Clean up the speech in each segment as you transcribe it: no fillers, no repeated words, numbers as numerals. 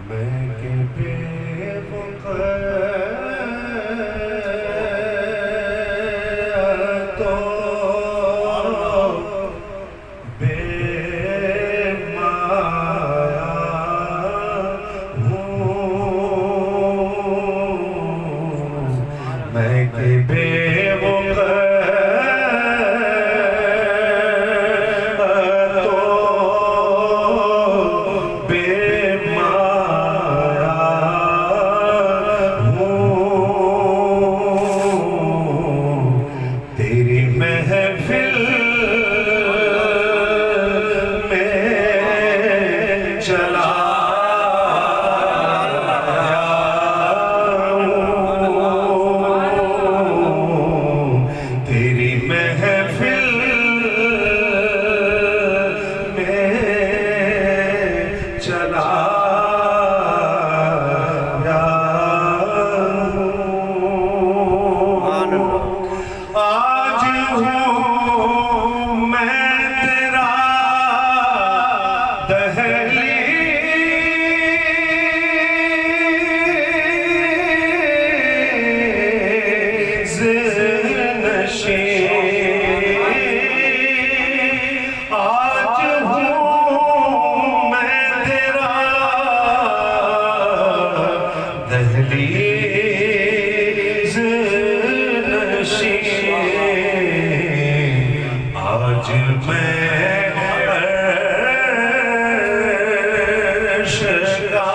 मैं के तो बेमाया हूँ, मैं के आज मैं अर्श का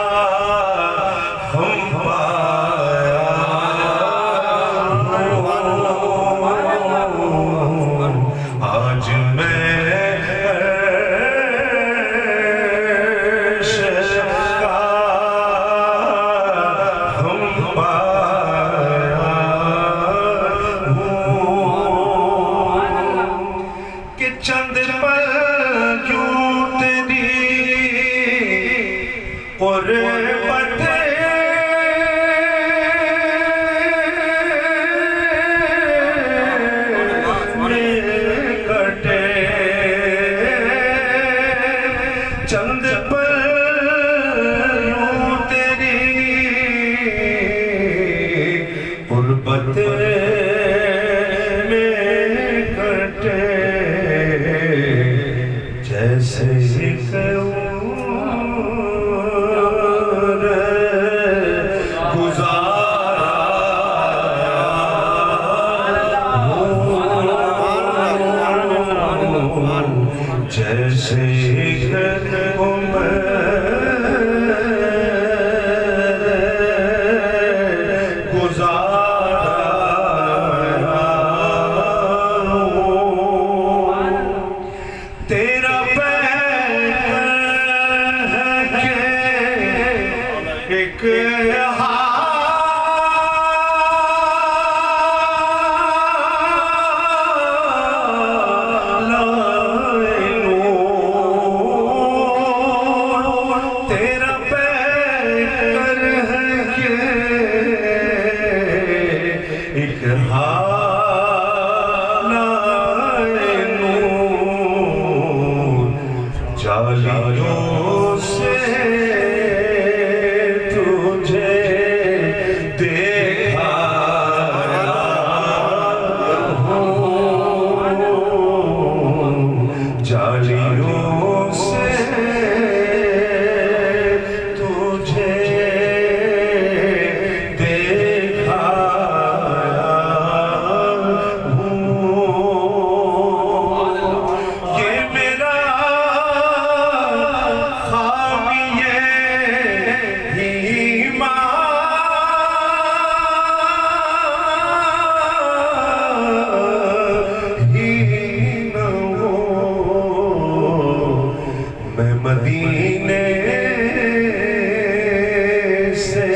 हम पाया आज मैं अर्श का हम पाया कि चंद पर क्यों तेरी क़ुर्बत में कटे, चंद पर क्यों तेरी क़ुर्बत में कटे, जैसे जैसे गुजारा तेरा पैर है एक जालियों से तुझे देखा जालियों से तुझे देखा ये मेरा मैं मदीने से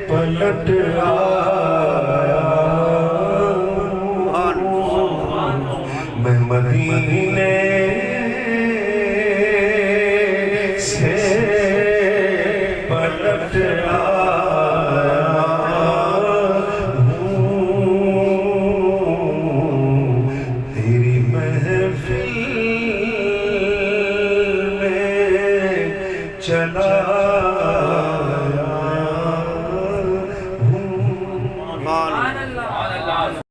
पलट आया, मैं मदीने से पलट तेरी महफिल चला